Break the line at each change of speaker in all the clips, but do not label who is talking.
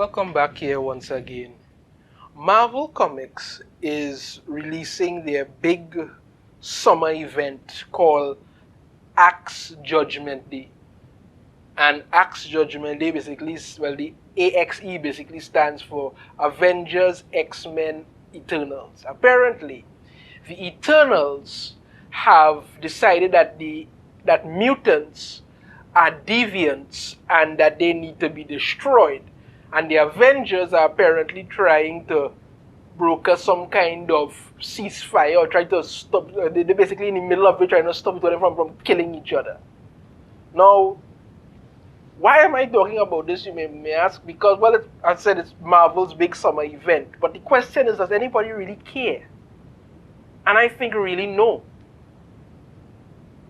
Welcome back here once again. Marvel Comics is releasing their big summer event called A.X.E Judgment Day. And A.X.E Judgment Day basically, the A.X.E basically stands for Avengers, X-Men, Eternals. Apparently, the Eternals have decided that mutants are deviants and that they need to be destroyed. And the Avengers are apparently trying to broker some kind of ceasefire or try to stop. They're basically in the middle of it trying to stop each other from killing each other. Now, why am I talking about this, you may ask? Because, well, as I said, it's Marvel's big summer event. But the question is, does anybody really care? And I think really no.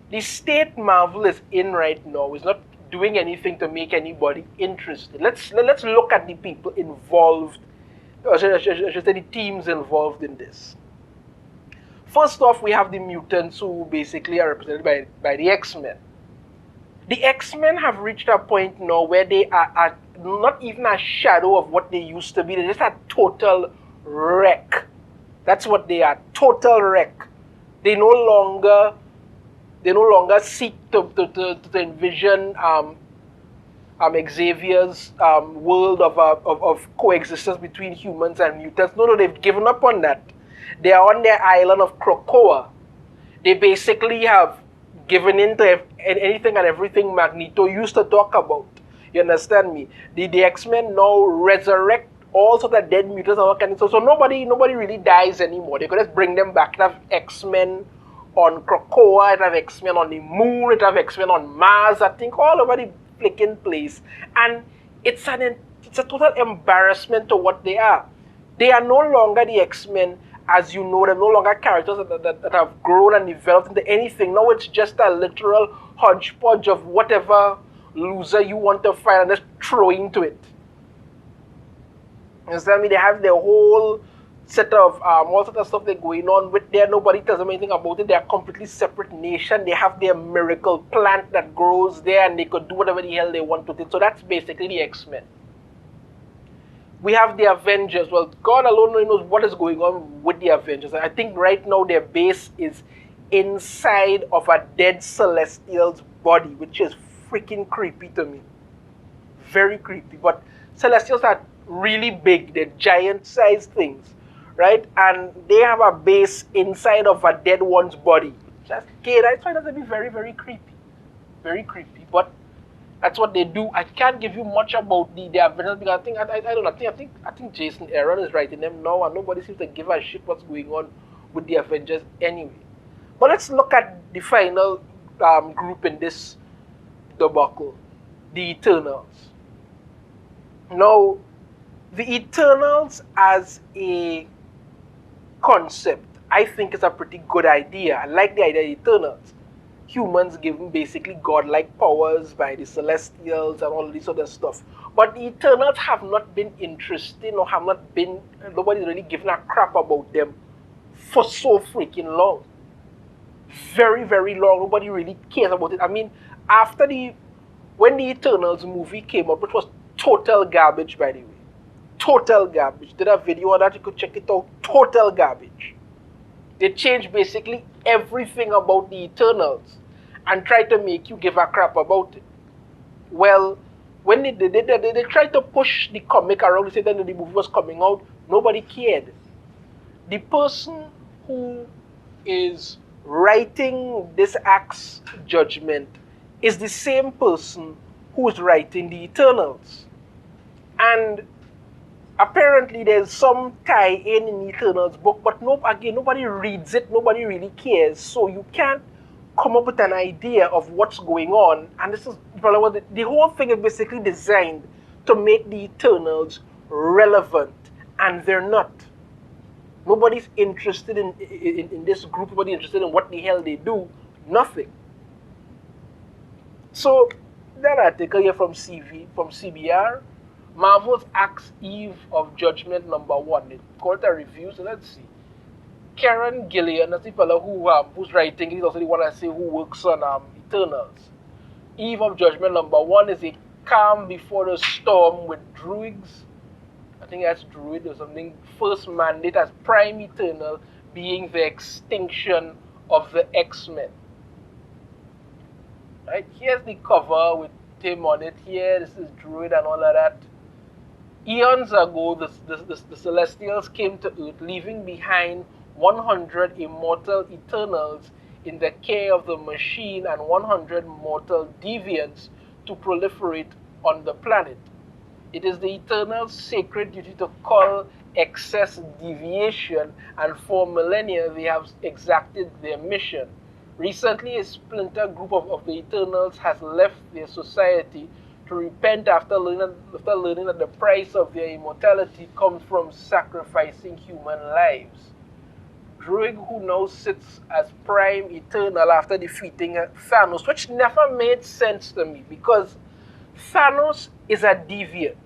The state Marvel is in right now is not doing anything to make anybody interested. Let's look at the people involved, or should I say the teams involved in this. First off, we have the mutants who basically are represented by the X-Men. The X-Men have reached a point now where they are not even a shadow of what they used to be. They're just a total wreck. That's what they are, total wreck. They no longer seek to envision Xavier's world of coexistence between humans and mutants. No, they've given up on that. They are on their island of Krakoa. They basically have given in to anything and everything Magneto used to talk about. You understand me? The X-Men now resurrect all sorts of dead mutants and all kinds of stuff. So nobody really dies anymore. They could just bring them back. They have X-Men on Krakoa, it have X-Men on the moon, it have X-Men on Mars, I think all over the flicking place. And it's a total embarrassment to what they are. They are no longer the X-Men as you know them, no longer characters that have grown and developed into anything. Now it's just a literal hodgepodge of whatever loser you want to find and just throw into it. You understand me? They have their whole set of all sort of stuff they're going on with there. Nobody tells them anything about it. They're a completely separate nation. They have their miracle plant that grows there and they could do whatever the hell they want with it. So that's basically the X-Men. We have the Avengers. Well, God alone knows what is going on with the Avengers. I think right now their base is inside of a dead Celestial's body, which is freaking creepy to me. Very creepy. But Celestials are really big. They're giant-sized things. Right? And they have a base inside of a dead one's body. Just okay, that's why that's be very, very creepy. Very creepy. But that's what they do. I can't give you much about the Avengers because I don't know. I think Jason Aaron is writing them now and nobody seems to give a shit what's going on with the Avengers anyway. But let's look at the final group in this debacle. The Eternals. Now, the Eternals as a concept, I think is a pretty good idea. I like the idea of Eternals. Humans given basically godlike powers by the Celestials and all this other stuff. But the Eternals have not been interesting or have not been, nobody's really given a crap about them for so freaking long. Very, very long. Nobody really cares about it. I mean, when the Eternals movie came out, which was total garbage by the way. Total garbage. Did a video on that, you could check it out. Total garbage. They changed basically everything about the Eternals and tried to make you give a crap about it. Well, when they tried to push the comic around to say that the movie was coming out, nobody cared. The person who is writing this A.X.E Judgment is the same person who is writing the Eternals. And apparently there's some tie-in the Eternals book, but nobody reads it, nobody really cares, so you can't come up with an idea of what's going on. And this is probably what the whole thing is basically designed to make the Eternals relevant, and they're not. Nobody's interested in this group, nobody's interested in what the hell they do, nothing. So that article here from CBR, Marvel's A.X.E of Judgment #1. It's called a review, so let's see. Karen Gillian, that's the fellow who's writing. He's also the one I say who works on Eternals. Eve of Judgment #1 is a calm before the storm with druids I think that's Druid or something. First mandate as Prime Eternal being the extinction of the X-Men. Right? Here's the cover with him on it here. This is Druid and all of that. Eons ago, the Celestials came to Earth, leaving behind 100 immortal Eternals in the care of the machine and 100 mortal deviants to proliferate on the planet. It is the Eternals' sacred duty to cull excess deviation, and for millennia they have exacted their mission. Recently, a splinter group of the Eternals has left their society to repent after learning that the price of their immortality comes from sacrificing human lives. Druig, who now sits as Prime Eternal after defeating Thanos, which never made sense to me because Thanos is a deviant.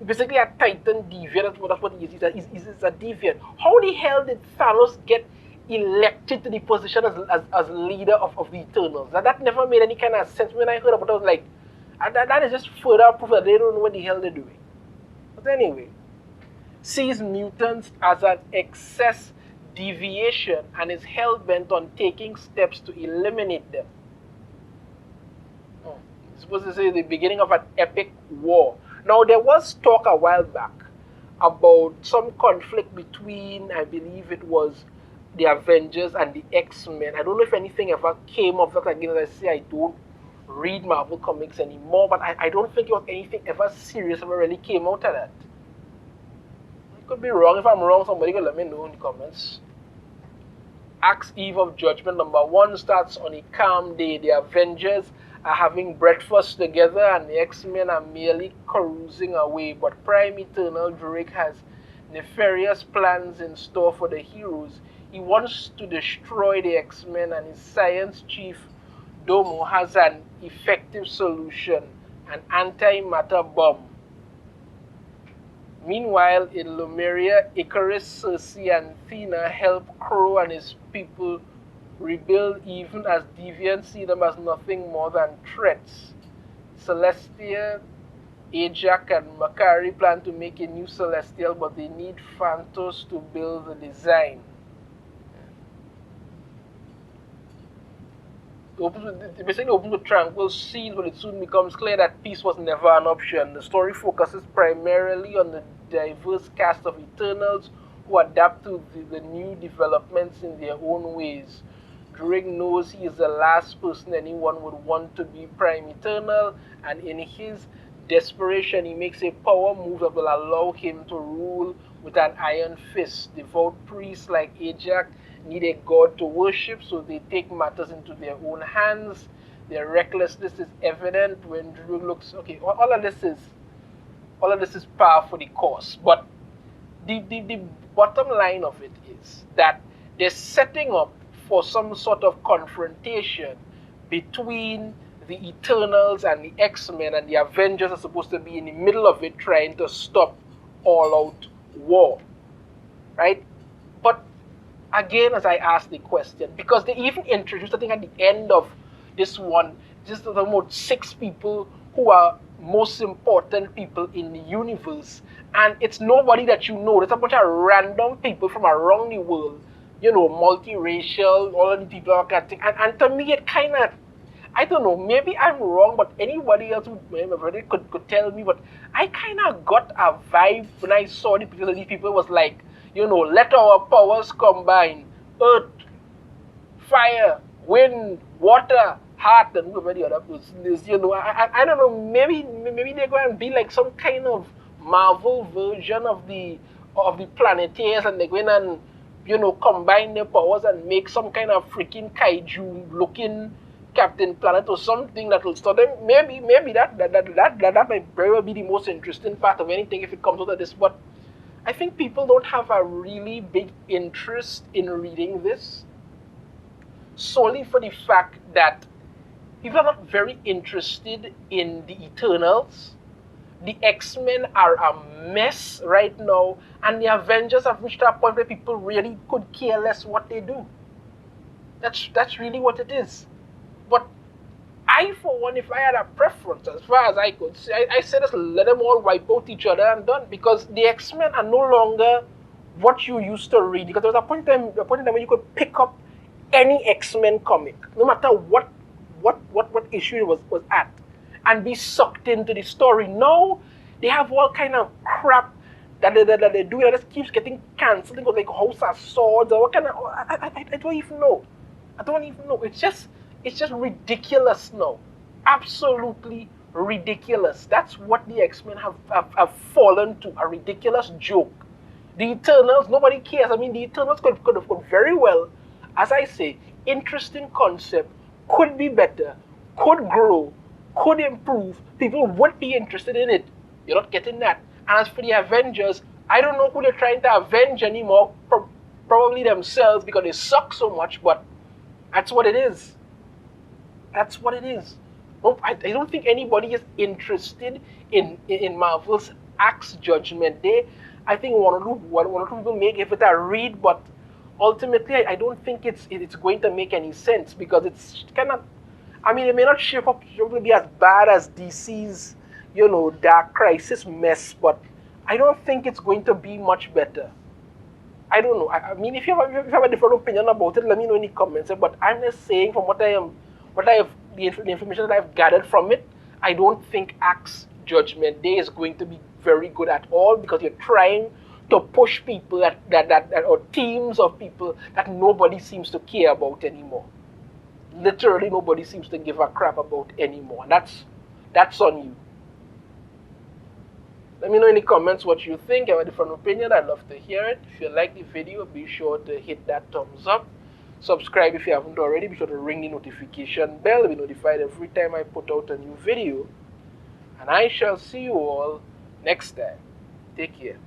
Basically, a Titan deviant. That's what he is. He's a deviant. How the hell did Thanos get elected to the position as leader of the Eternals? That never made any kind of sense. When I heard about it, I was like, that is just further proof that they don't know what the hell they're doing. But anyway, sees mutants as an excess deviation and is hell-bent on taking steps to eliminate them. It's supposed to say the beginning of an epic war. Now, there was talk a while back about some conflict between, I believe it was the Avengers and the X-Men. I don't know if anything ever came of that. Again, as I say, I don't read Marvel comics anymore, but I don't think it was anything ever serious ever really came out of that. I could be wrong. If I'm wrong, somebody can let me know in the comments. A.X.E of Judgement #1 starts on a calm day. The Avengers are having breakfast together and the X-Men are merely cruising away, but Prime Eternal Drake has nefarious plans in store for the heroes. He wants to destroy the X-Men, and his science chief Domo has an effective solution, an antimatter bomb. Meanwhile, in Lemuria, Icarus, Circe, and Athena help Crow and his people rebuild, even as deviants see them as nothing more than threats. Celestia, A.X.E, and Makari plan to make a new Celestial, but they need Phantos to build the design. It basically opens with tranquil scenes, but it soon becomes clear that peace was never an option. The story focuses primarily on the diverse cast of Eternals who adapt to the new developments in their own ways. Drake knows he is the last person anyone would want to be Prime Eternal, and in his desperation, he makes a power move that will allow him to rule with an iron fist. Devout priests like A.X.E need a god to worship, so they take matters into their own hands. Their recklessness is evident when Drew looks. Okay, all of this is par for the course. But the bottom line of it is that they're setting up for some sort of confrontation between the Eternals and the X-Men, and the Avengers are supposed to be in the middle of it trying to stop all-out war, right? But again, as I asked the question, because they even introduced, I think at the end of this one, just about 6 people who are most important people in the universe, and it's nobody that you know. It's a bunch of random people from around the world, multiracial, all of the people are getting, and to me it kind of, I don't know, maybe I'm wrong, but anybody else who maybe could tell me, but I kind of got a vibe when I saw the pictures of these people. It was like, let our powers combine. Earth, fire, wind, water, heart, and whatever the other person is. I don't know, maybe they're going to be like some kind of Marvel version of the Planeteers, and they're going and, combine their powers and make some kind of freaking kaiju-looking Captain Planet or something that will stop them. Maybe that might very well be the most interesting part of anything if it comes out of this, but I think people don't have a really big interest in reading this, solely for the fact that people are not very interested in the Eternals. The X-Men are a mess right now, and the Avengers have reached a point where people really could care less what they do. That's really what it is. But I, for one, if I had a preference, as far as I could say, I said just let them all wipe out each other and done. Because the X-Men are no longer what you used to read. Because there was a point in time when you could pick up any X-Men comic, no matter what issue it was at, and be sucked into the story. Now they have all kind of crap that they do that just keeps getting cancelled. They go like House of Swords or what kind of I don't even know. I don't even know. It's just ridiculous now. Absolutely ridiculous. That's what the X-Men have fallen to. A ridiculous joke. The Eternals, nobody cares. I mean, the Eternals could have gone very well. As I say, interesting concept, could be better, could grow, could improve. People would be interested in it. You're not getting that. And as for the Avengers, I don't know who they're trying to avenge anymore. Probably themselves because they suck so much, but that's what it is. That's what it is. I don't think anybody is interested in Marvel's Axe Judgment Day. I think one or two people may give it a read, but ultimately, I don't think it's going to make any sense because it's kind of. I mean, it may not shape up to be as bad as DC's, Dark Crisis mess, but I don't think it's going to be much better. I don't know. I mean, if you have a different opinion about it, let me know in the comments. But I'm just saying, from the information that I've gathered from it, I don't think Axe Judgment Day is going to be very good at all because you're trying to push people or teams of people that nobody seems to care about anymore. Literally, nobody seems to give a crap about anymore. And that's on you. Let me know in the comments what you think. I have a different opinion. I'd love to hear it. If you like the video, be sure to hit that thumbs up. Subscribe if you haven't already. Be sure to ring the notification bell to be notified every time I put out a new video. And I shall see you all next time. Take care.